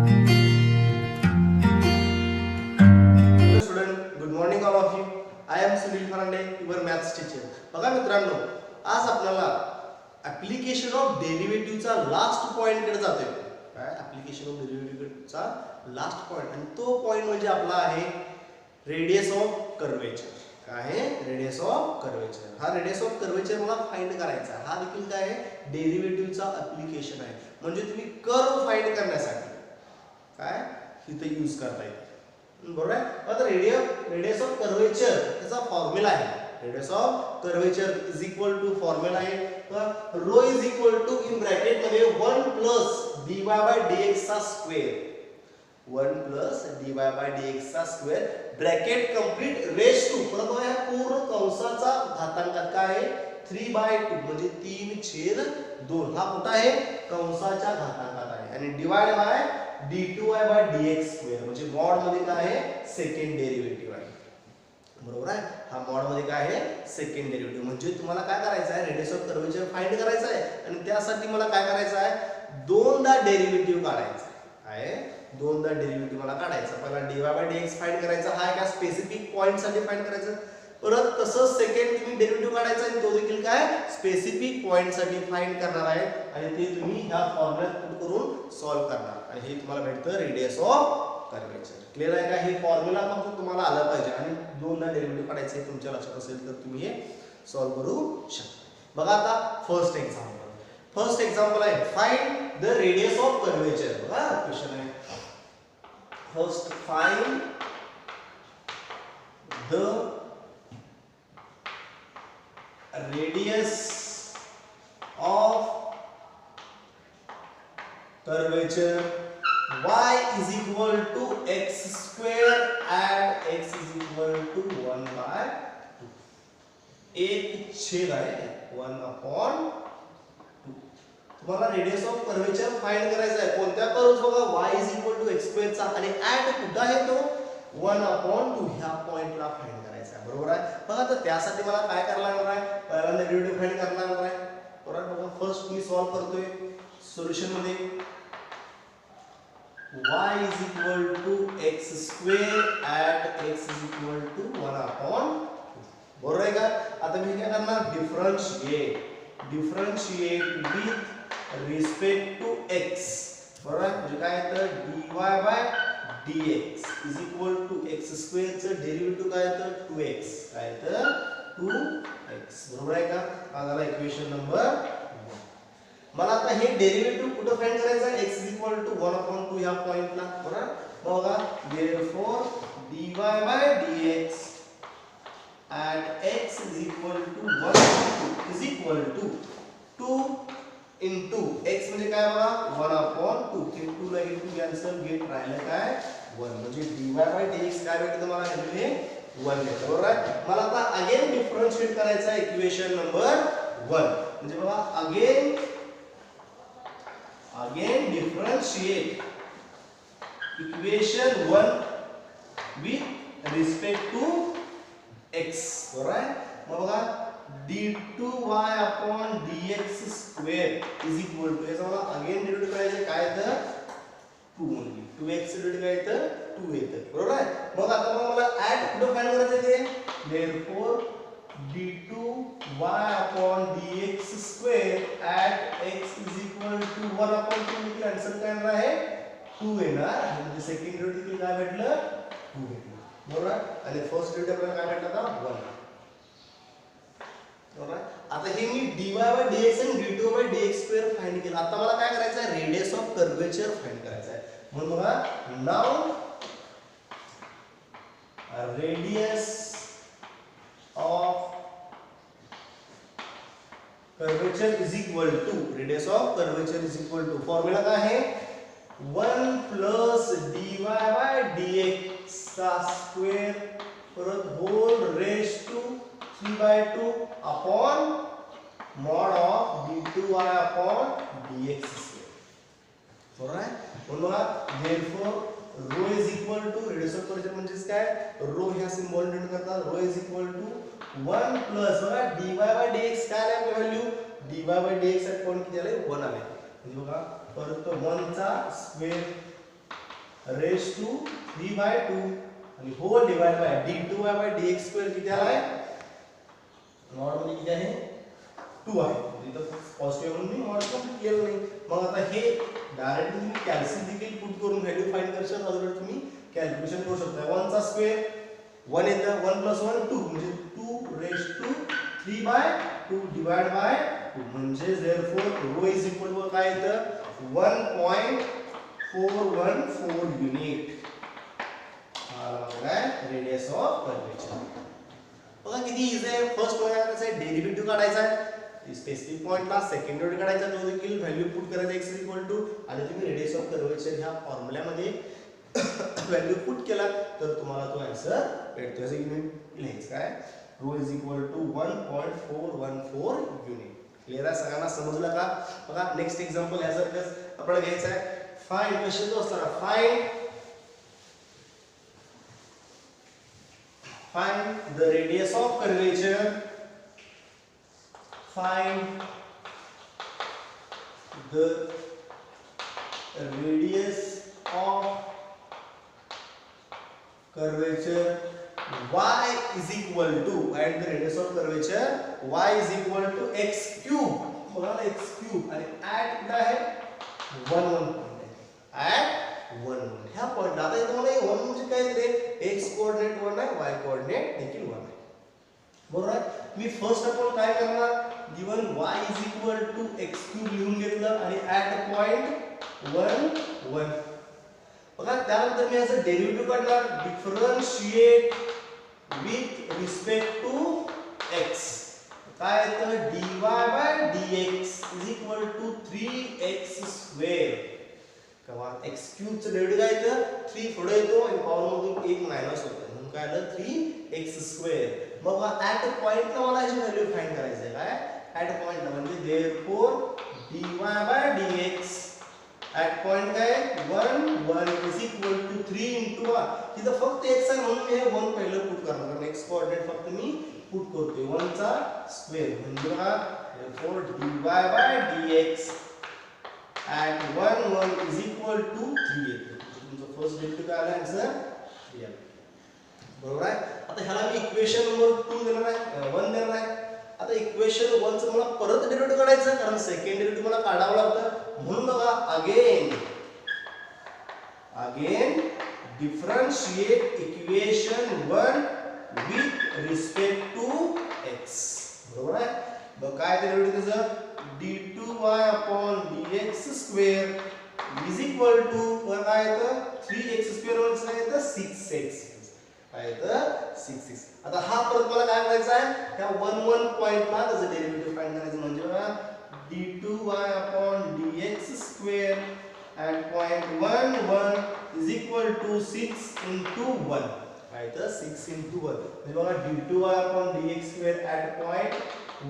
Hello student, good morning all of you. I am Sunil Farande, your maths teacher. बघा मित्रांनो, आज आपल्याला application of डेरिव्हेटिव्हचा last point कडे जातोय. काय ऍप्लिकेशन ऑफ डेरिव्हेटिव्हचा लास्ट पॉइंट, आणि तो पॉइंट म्हणजे आपला आहे रेडियस ऑफ कर्वेचर. काय आहे? Radius of curvature. हा रेडियस ऑफ कर्वेचर मला फाइंड करायचा आहे. हा देखील काय आहे? डेरिव्हेटिव्हचा ऍप्लिकेशन आहे. म्हणजे तुम्ही कर्व फाइंड करण्यासाठी काय इथे यूज करता येईल. बरोबर आहे. आता रेडियस ऑफ कर्वेचर त्याचा फॉर्म्युला आहे. Radius of curvature is equal to formula आहे rho is equal to in bracket मध्ये 1 प्लस dy बाय dx चा square. 1 plus dy by dx चा square bracket complete raise to. परंतु या पूर्ण कंसाचा घातांकात काय आहे? 3/2 म्हणजे 3/2. हा कुठं आहे? कंसाच्या घातांकात आहे. आणि divide by d2y by dx square म्हणजे मॉड मध्ये काय आहे? सेकंड डेरिव्हेटिव्ह आहे. बरोबर आहे. हा मॉड मध्ये काय आहे? Second derivative. म्हणजे तुम्हाला काय करायचं आहे? रेडियस ऑफ कर्वेचर फाइंड करायचं आहे. आणि त्यासाठी मला काय करायचं आहे? दोनदा डेरिव्हेटिव्ह काढायचा आहे. दोनदा डेरिव्हेटिव्ह मला काढायचा. पहिला dy बाय dx फाइंड करायचा. हा एका स्पेसिफिक पॉइंट साठी फाइंड करायचं. परत तसंच सेकंड तुम्ही डेरिव्हेटिव्ह काढायचा आणि तो देखील काय स्पेसिफिक पॉइंट साठी फाइंड करणार आहे. आणि ते तुम्ही ह्या फॉर्म्युल्यात पुट करून सॉल्व्ह करणार. आणि हे तुम्हाला भेटतं रेडियस ऑफ कर्वेचर. क्लियर आहे का? हे फॉर्म्युला फक्त तुम्हाला आलं पाहिजे आणि दोनदा डेरिव्हेटिव्ह काढायचे तुमच्या लक्षात असेल तर तुम्ही हे सॉल्व्ह करू शकता. बघा आता फर्स्ट एक्झाम्पल. फर्स्ट एक्झाम्पल आहे find the radius of curvature. बघा क्वेश्चन आहे. First find the radius of curvature y is equal to x square and x is equal to 1/2. एक छेद आहे 1/2. तुम्हाला रेडियस ऑफ कर्वेचर फाइंड करायचा आहे. कोणत्या कर्व्ह? बघा y is equal to x square चा आणि ऍट कुठं आहे तो? 1/2 ह्या पॉइंटला फाइंड करायचा आहे. बरोबर आहे. बघा तर त्यासाठी मला काय करायला लागणार आहे? पहिल्यांदा डेरिव्हेटिव्ह फाइंड करायला लागणार आहे. बरोबर. बघा फर्स्ट मी सॉल्व करतोय सोल्युशन मध्ये y is equal to x square at x is equal to 1/2. बरोबर आहे का? आता मी काय करणार? Differentiate with respect to x. बरोबर आहे. म्हणजे काय येतं? dy by dx is equal to x square चं डेरिव्हेटिव्ह काय येतं? 2x. काय येतं? 2x. बरोबर आहे का? हा झाला इक्वेशन नंबर 1. मला आता हे डेरिव्हेटिव्ह कुठं फाइंड करायचं आहे? x is equal to 1/2 ह्या पॉइंटला. बरोबर. बघा therefore dy by dx at x is equal to 1/2 is equal to 2 into x म्हणजे काय बघा? 1/2. ते 2 ला into कॅन्सल गेट राहिलं काय? 1. म्हणजे dy by dx काय भेटतं मला? हे 1 भेटतं. बरोबर आहे. मला आता अगेन डिफरन्शिएट करायचं आहे इक्वेशन नंबर 1. म्हणजे बघा again differentiate equation 1 with respect to x. बरोबर आहे. मग बघा d2y upon dx square is equal to याचा मला अगेन डेरिव्हेटिव्ह करायचं काय येतं? 2 ओन्ली. 2x डेरिव्हेटिव्ह काय येतं? 2 येतं. बरोबर आहे. मग आता मला ऍट कुठं फाइंड करायचं ते? therefore d2y upon dx square at x is equal to 1/2 देखील आन्सर काय येणार आहे? 2 येणार. म्हणजे सेकंड डेरिव्हेटिव्ह काय भेटलं? 2 भेटलं. बरोबर आहे. आणि फर्स्ट डेरिव्हेटिव्ह काय भेटलं आता? 1. बरोबर. आता हे मी dy by dx आणि d2 by dx square find केलं. आता मला काय करायचं आहे? रेडियस ऑफ कर्वेचर फाइंड करायचं आहे. म्हणून बघा now radius of curvature is equal to formula काय आहे? 1 प्लस dy by dx चा स्क्वेअर परत whole raise to 3/2 upon mod of d2y upon dx square. बरोबर आहे. म्हणून therefore rho is equal to radius of curvature म्हणजेच काय? Rho ह्या सिम्बॉल डिनोट करतात. Rho is equal to 1 plus बघा dy बाय dx काय आले व्हॅल्यू? dy बाय dx चा पॉइंट किती आले? 1 आले. म्हणजे बघा परत 1 चा स्क्वेअर रेस टू 3/2 आणि होल डिवाइड बाय d2y/dx² किती आलाय मॉड मध्ये किती आहे 2 आहे इथं पॉझिटिव्ह म्हणून मी मॉड कंप्लीट केलं नाही मग आता हे डायरेक्टली तुम्ही कॅल्सी देखील पुट करून व्हॅल्यू फाइंड करू शकता अगोदर तुम्ही कॅल्क्युलेशन करू शकता 1 चा स्क्वेअर 1 येतं 1 + 1 2 म्हणजे 2^3/2 डिवाइड बाय 2 म्हणजे therefore rho is equal to काय येतं 1.414 युनिट काय रेडियस ऑफ कर्वेचर बघा किती इझी आहे फर्स्ट काय करायचं आहे डेरिव्हेटिव्ह काढायचा आहे स्पेसिफिक पॉइंटला सेकंड डेरिव्हेटिव्ह काढायचा तो देखील व्हॅल्यू पुट करायचा x आणि तुम्ही रेडियस ऑफ कर्वेचर ह्या फॉर्म्युल्यामध्ये व्हॅल्यू पुट केला तर तुम्हाला तो आन्सर भेटतो याचं युनिट लिहायचं काय rho is equal to 1.414 unit clear आहे सगळ्यांना समजलं का बघा नेक्स्ट एक्झाम्पल यासारखंच आपल्याला घ्यायचं आहे फाइंड क्वेश्चन जो असतो ना find the radius of curvature find the radius of curvature y is equal to and the radius of curvature y is equal to x cube बघा ना x cube आणि at कुठे आहे 1 1 at 1 1 ह्या point आता इथे मला 1 म्हणजे काय रे x कोऑर्डिनेट 1 आहे y कोऑर्डिनेट देखील 1 आहे बरोबर आहे मी फर्स्ट आपण काय करणार given y is equal to x cube लिहून घेतलं आणि at पॉइंट 1 1 बघा त्यानंतर मी असं डेरिव्हेटिव्ह काढणार differentiate with respect to x काय येतं dy/dx is equal to 3x² किंवा x क्यूब चं डेरिव्हेटिव्ह काय येतं 3 पुढे येतो आणि पॉवर मधून 1 मायनस होतं म्हणून काय आलं 3x². मग ऍट पॉइंटला मला याची व्हॅल्यू फाइंड करायची आहे काय ऍट पॉइंटला म्हणजे देअरफॉर dy/dx ऍट पॉइंट काय 1 1 is equal to 3 into 1 तिथं फक्त x आहे म्हणून मी हे 1 पहिलं पुट करणार कारण x कोऑर्डिनेट फक्त मी पुट करतोय 1 चा स्क्वेअर म्हणजे बघा therefore dy/dx at 1 1 is equal to 3 येतो तुमचं फर्स्ट डेरिव्हेटिव्ह काय आलं आन्सर 3 आलं बरोबर आहे आता ह्याला मी इक्वेशन नंबर 2 देणार आहे 1 देणार आहे आता इक्वेशन 1 चं मला परत डेरिव्हेटिव्ह काढायचं कारण सेकंड डेरिव्हेटिव्ह मला काढावं लागतं म्हणून बघा again differentiate equation 1 with respect to x बरोबर आहे मग काय डेरिव्हेटिव्ह त्याचं d2y/dx² is equal to काय येतं 3x² म्हणजे काय येतं 6x काय येतं 6x आता हा परत मला काय करायचा आहे त्या 1 1 पॉइंटला त्याचं डेरिव्हेटिव्ह फाइंड करायचं म्हणजे बघा d2y/dx² at point 1 1 is equal to 6 into 1 काय येतं 6 into 1 म्हणजे बघा d2y/dx² at point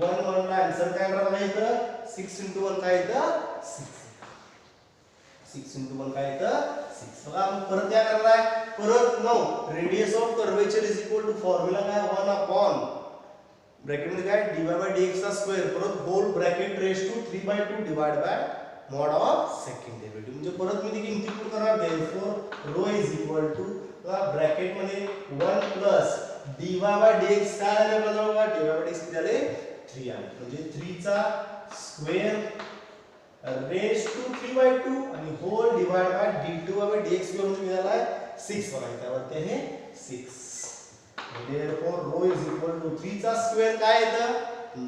1 1 ला आन्सर काय येणार बघा इथं 6 into 1 काय येतं 6 into 1 काय येतं 6 बघा आपण परत काय करणार आहे परत 9 radius of curvature is equal to formula काय 1 अपॉन ब्रॅकेट मध्ये काय dy/dx चा स्क्वेअर परत whole bracket raise to 3/2 divide by mod of second derivative म्हणजे परत मी ती किंमत पुट करणार therefore rho is equal to bracket मध्ये 1 प्लस dy/dx काय आले बघा dy/dx किती आले 3 आले म्हणजे 3 चा स्क्वेअर रेस टू 3/2 आणि होल डिवाइड बाय d2/dx म्हणजे मिळाला 6 बघा त्यावरती आहे 6 therefore rho is equal to 3 चा स्क्वेअर काय येतं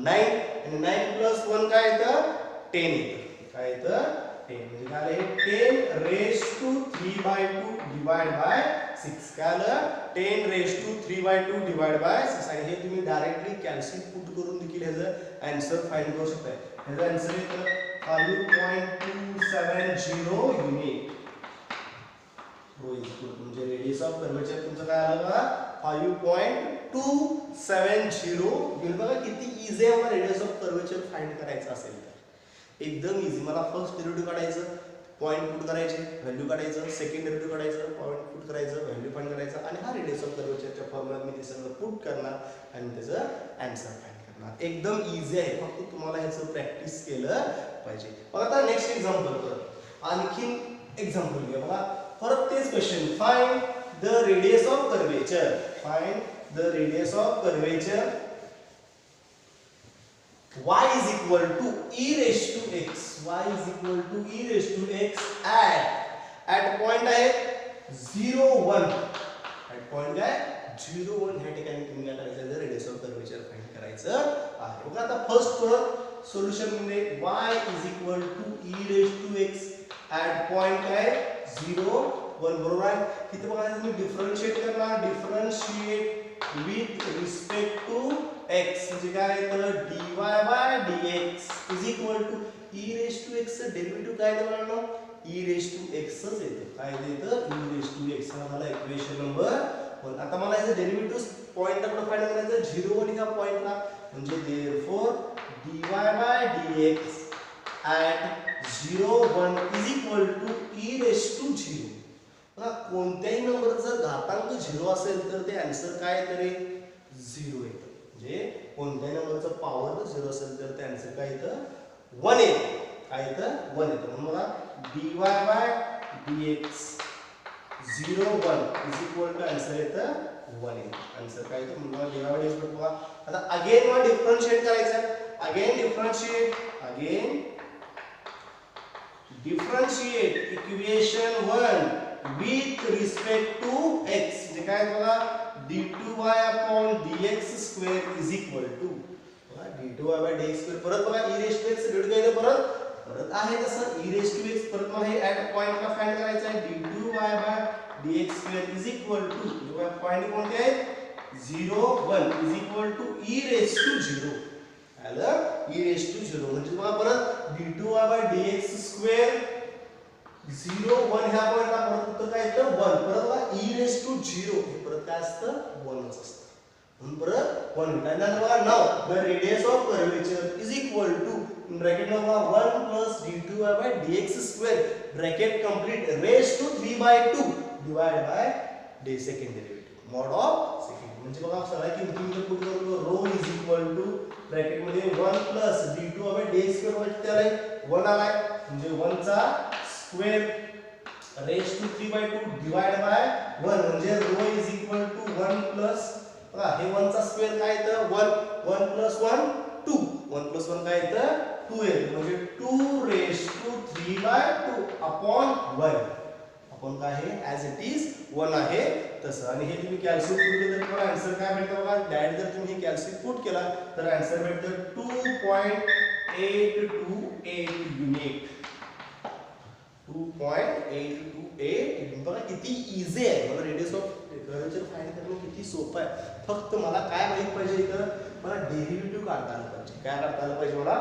9 आणि 9 प्लस 1 काय येतं 10 येतं काय येतं 10 म्हणजे काय आहे 10 रेस टू 3/2 डिवाइड बाय 6 काय आलं 10 रेस टू 3/2 डिवाइड बाय 6 आणि हे तुम्ही डायरेक्टली कॅल्सी पुट करून देखील ह्याचं आन्सर फाइंड करू शकता ह्याचं आन्सर येतं 5.270 unit rho is equal to म्हणजे रेडियस ऑफ कर्वेचर तुमचं काय आलं बघा 5.270 युनिट बघा किती इझी आहे मला रेडियस ऑफ कर्वेचर फाइंड करायचं असेल तर एकदम इझी मला फर्स्ट डेरिव्हेटिव्ह काढायचं पॉइंट पुट करायचे व्हॅल्यू काढायचं सेकंड डेरिव्हेटिव्ह काढायचं पॉइंट पुट करायचं व्हॅल्यू फाइंड करायचं आणि हा रेडियस ऑफ कर्वेचरच्या फॉर्म्युल्यात मी ते सगळं पुट करणार आणि त्याचं आन्सर फाइंड करणार एकदम इझी आहे फक्त तुम्हाला ह्याचं प्रॅक्टिस केलं पाहिजे बघा आता नेक्स्ट एक्झाम्पल कर आणखीन एक्झाम्पल घेऊया बघा. परत तेच question. Find the radius of curvature. Find the radius of curvature y is equal to e raised to x. y is equal to e raised to x at point आहे 0 1. at point काय 0 1 ह्या ठिकाणी तुम्ही काय करायचं आहे, radius of curvature find करायचं आहे. बघा आता फर्स्ट सोल्युशन मध्ये y is equal to e raised to x at point काय 0 1 बरोबर आहे. इथे बघा तुम्ही डिफरन्शिएट करणार. Differentiate with respect to x म्हणजे काय तर dy by dx is equal to e raised to x चं डेरिव्हेटिव्ह काय देणार ना, e raised to x च येतं. काय देतं, e raised to x. हा मला इक्वेशन नंबर 1. आता मला याचं डेरिव्हेटिव्ह पॉइंटला फाइंड करायचं 0 1 ह्या पॉइंटला, म्हणजे therefore dy by dx at 0 1 is equal to e raised to 0. कोणत्याही नंबर जर घातांक 0 असेल तर ते आन्सर काय तरी 0 येतं. म्हणजे कोणत्याही नंबरचं पॉवर 0 असेल तर ते आन्सर काय येतं 1 येतं. काय येतं 1 येतं. म्हणून बघा dy by dx 0 1 is equal to answer येतं 1 येतं. आन्सर काय येतं म्हणून dy by dx बघा. आता अगेन मला डिफरन्शिएट करायचं. Again differentiate equation 1 with respect to x. म्हणजे काय बघा d2y upon dx square is equal to d2y by dx square. परत बघा e raised to x divide केलं परत आहे तसं e raised to x. परत मला हे ऍट पॉइंटला फाइंड करायचं आहे. d2y by dx square is equal to point कोणते आहेत 0 1 is equal to e raised to 0. आलं e raised to 0 म्हणजे बघा परत d2y by dx square 0 1 ह्या पॉइंटला परत उत्तर काय येतं 1. परत बघा e raised to 0 हे परत काय असतं 1 च असतं. म्हणून परत 1 येतं. आणि बघा now the radius of curvature is equal to bracket मध्ये बघा 1 plus d2y by dx square bracket complete raised to 3/2 divide by d second derivative mod of second. म्हणजे बघा सगळ्या किमती इथे पुट करू. Rho is equal to bracket मध्ये 1 plus d2y by dx square म्हणजे त्याला 1 आलाय. म्हणजे 1 चा square raise to 3/2 divide by 1 म्हणजे rho is equal to 1 plus बघा हे 1 चा स्क्वेअर काय येतं 1 1 plus 1 2 1 plus 1 काय येतं 2 येतं. म्हणजे 2 रेज टू 3/2 अपॉन 1 आपण काय आहे ॲज इट इज 1 आहे तसं. आणि हे तुम्ही कॅल्क्युलेट केलं तर तुम्हाला आन्सर काय भेटतं बघा. डायरेक्ट जर तुम्ही हे कॅल्क्युलेट पुट केला तर आन्सर भेटतं 2.828 युनिट. 2.828 बघा किती इझी आहे. मला रेडियस ऑफ कर्वेचर फाइंड करणं किती सोपं आहे. फक्त मला काय माहित पाहिजे इथं मला डेरिव्हेटिव्ह काढता आलं पाहिजे. काय काढता आलं पाहिजे मला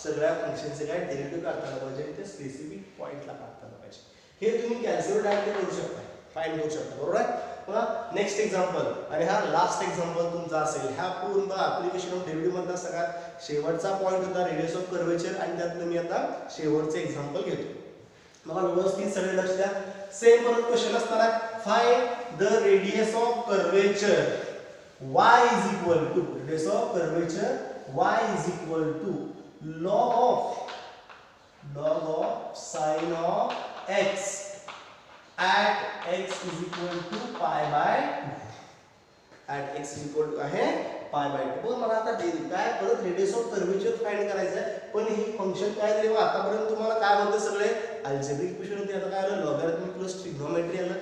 सगळ्या फंक्शनचे काय डेरिव्हेटिव्ह काढता आलं पाहिजे. ते स्पेसिफिक पॉइंटला काढता आलं पाहिजे. हे तुम्ही कॅल्क्युलेट डायरेक्ट करू शकता फाइंड करू शकता बरोबर आहे. बघा नेक्स्ट एक्झाम्पल आणि हा लास्ट एक्झाम्पल तुमचा असेल. ह्या पूर्ण ऍप्लिकेशन ऑफ डेरिव्हेटिव्ह मधला सगळ्यात शेवटचा पॉइंट होता रेडियस ऑफ कर्वेचर आणि त्यातलं मी आता शेवटचे एक्झाम्पल घेतो. मला व्यवस्थित सगळे लक्ष द्या. सेम परत क्वेश्चन असणार आहे. Find the radius of curvature y is equal to radius of curvature y is equal to log of sin of x at x is equal to pi by 2. at x is equal to आहे pi by 2. बघ मला आता काय परत radius of curvature find करायचं आहे. पण हे फंक्शन काय दिले आतापर्यंत तुम्हाला काय म्हणते सगळे अल्जेब्रिक इक्वेशन होते. आता काय आलं लॉगॅरिथमिक प्लस ट्रिग्नोमेट्री आलं.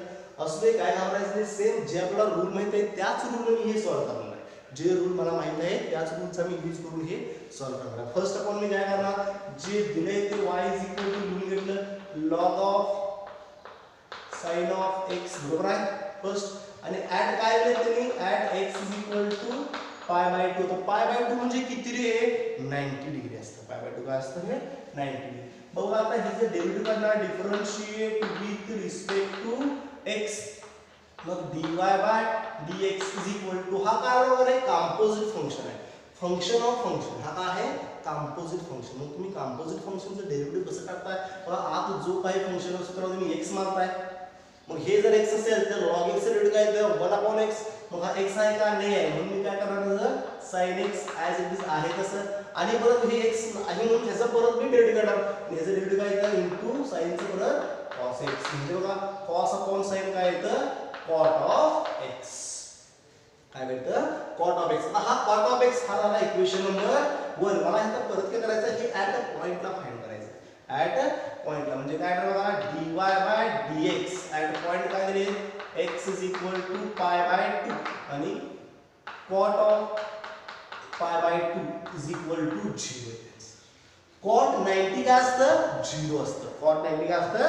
असले काय करायचं सेम जे आपल्याला रूल माहित आहे त्याच रूलने मी हे सॉल्व्ह करणार आहे. जे रूल मला माहित आहे त्याच रूलचा मी यूज करून हे सॉल्व्ह करणार आहे. फर्स्ट आपण मी काय करणार जे दिले ते y इज इक्वल टू लिहून घेतलं log of sin of x बरोबर आहे फर्स्ट. आणि ऍट काय दिले त्यांनी at x is equal to pi by 2. तर पाय बाय 2 म्हणजे किती रे 90 डिग्री असतं. पाय बाय 2 काय असतं हे 90 डिग्री. बघा आता हे जे डेरिव्हेटिव्ह करणार differentiate with respect to x मग dy by dx is equal to हा काय बरोबर आहे कंपोजिट फंक्शन आहे. फंक्शन ऑफ फंक्शन हा काय आहे कंपोजिट फंक्शन. मग तुम्ही कंपोजिट फंक्शनचं डेरिव्हेटिव्ह कसं काढताय बघा आत जो काही फंक्शन असतो त्याला तुम्ही x मानताय. मग हे जर x असेल तर log x चं डेरिव्हेटिव्ह काय येतं 1/x. मग हा x आहे का नाही आहे म्हणून मी काय करणार sin x as it is आहे तसं. आणि परत हे x आहे म्हणून ह्याचं परत मी डेरिव्हेटिव्ह काढणार. ह्याचं डेरिव्हेटिव्ह काय येतं इनटू sin चं परत cos x म्हणजे बघा cos अपॉन sin काय येतं cot of x काय भेटतं cot of x. हा cot of x हा झाला इक्वेशन नंबर 1. मला आता परत काय करायचं हे ऍट अ पॉइंटला फाइंड करायचं ऍट अ पॉइंटला म्हणजे काय करणार बघा dy dx at a point काय दिले x pi/2 आणि cot of pi/2 0. cot 90 काय असतं 0 असतं. cot 90 काय असतं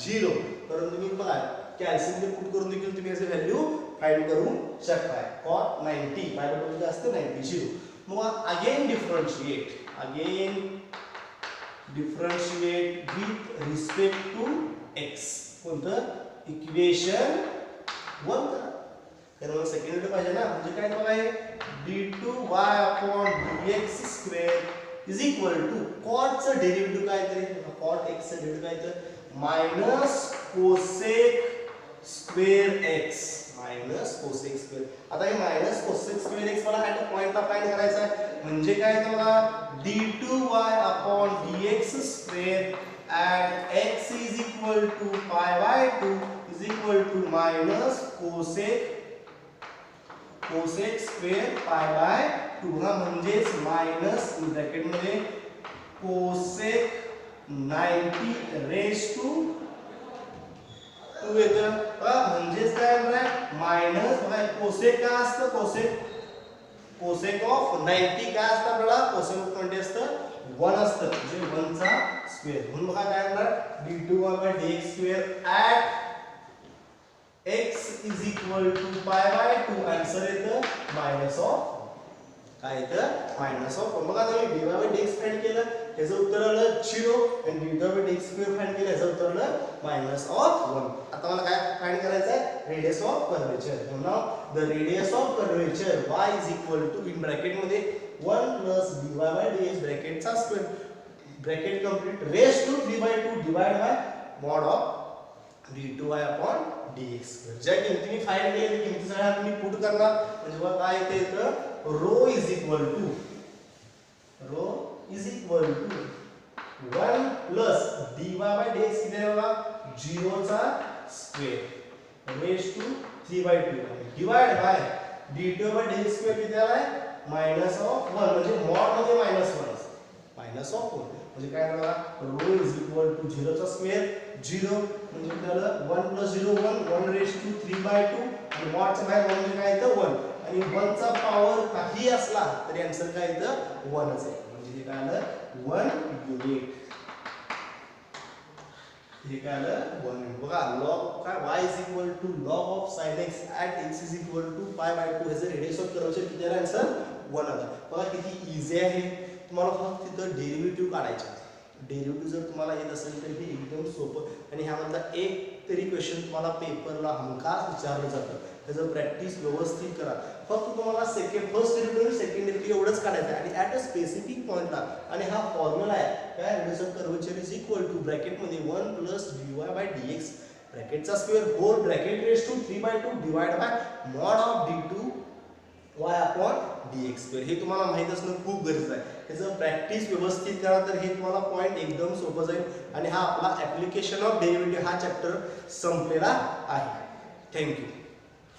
0. तर तुम्ही बघा कॅल्शियम मध्ये पुट करून देखील तुम्ही याची व्हॅल्यू फाइंड करू शकता. cot 90 pi/2 काय असतं 90 0. मग again differentiate with respect to x. कोणतं इक्वेशन 1 करा. कारण सेकंड पाहिजे ना म्हणजे काय बघा हे d2y dx² is equal to cot चं डेरिव्हेटिव्ह काय तरी cot x चं डेरिव्हेटिव्ह काय तर minus cosec square x minus cosec square. आता हे मायनस कोसेक स्क्वेअर x मला ऍट अ पॉइंटला फाइंड करायचं आहे म्हणजे काय तर बघा d2y dx² at x is equal to pi/2 is equal to minus cosec square pi/2 हा म्हणजेच मायनस ब्रॅकेट मध्ये cosec 90 रेज टू 2 येतं म्हणजेच काय होणार मायनस बघा cosec काय असतं cosec ऑफ 90 काय असतं आपल्याला cosec ऑफ 90 असतं 1 असतं म्हणजे 1 चा स्क्वेअर. म्हणून बघा काय होणार d2y dx² at x is equal to pi/2 answer येतं मायनस ऑफ काय येतं मायनस ऑफ. बघा तुम्ही dy dx फाइंड केलं याचं उत्तर आलं 0 आणि dy dx² फाइंड केलं याचं उत्तर आलं मायनस ऑफ 1. आता मला काय फाइंड करायचं आहे radius of curvature. Now the radius of curvature y is equal to in bracket मध्ये 1 plus dy dx ब्रॅकेटचा square bracket complete raise to 3/2 divide by mod of d2y upon dx. ज्या किमती me find केली त्या किमती सगळ्या तुम्ही put करणार म्हणजे बघा काय येतं rho is equal to 1 plus dy by dx किती आहे बघा 0 चा square raise to 3/2 divide by d2 by dx square किती आलाय मायनस ऑफ 1 म्हणजे मॉड मध्ये मायनस 1 मायनस ऑफ 1 म्हणजे काय बघा रो इज इक्वल टू 0 चा स्क्वेअर 0 म्हणजे आपल्याला 1 plus 0 1 रेज टू 3/2 आणि मॉड चा बाहेर 1 म्हणजे काय येतं 1 आणि 1 चा पॉवर काही असला तरी आन्सर काय येतं 1 च आहे म्हणजे हे काय आलं 1 युनिट. हे काय आलं 1 युनिट. बघा लॉग काय y is equal to log of sin x at x is equal to pi/2 ह्याचं रेडियस ऑफ कर्वेचर किती आलं आन्सर 1 आलं. बघा किती इझी आहे. तुम्हाला फक्त तिथं डेरिव्हेटिव्ह काढायचे. डेरिव्हेटिव्ह जर तुम्हाला येत असेल तर हे एकदम सोपं आणि ह्यामधला एक तरी क्वेश्चन तुम्हाला पेपरला हमखास विचारलं जातं. त्याचं प्रॅक्टिस व्यवस्थित करा. फक्त तुम्हाला फर्स्ट डेरिव्हेटिव्ह सेकंड डेरिव्हेटिव्ह एवढंच काढायचं आहे आणि ॲट अ स्पेसिफिक पॉइंटला आणि हा फॉर्म्युला आहे काय radius of curvature is equal to bracket मध्ये 1 प्लस dy बाय dx ब्रॅकेटचा square whole bracket raise to 3/2 divide by mod of d2y upon dx². हे तुम्हाला माहित असणं खूप गरजेचं आहे. त्याचं प्रॅक्टिस व्यवस्थित करा तर हे तुम्हाला पॉइंट एकदम सोपं जाईल आणि हा आपला ऍप्लिकेशन ऑफ डेरिव्हेटिव्ह हा चॅप्टर संपलेला आहे. थँक्यू.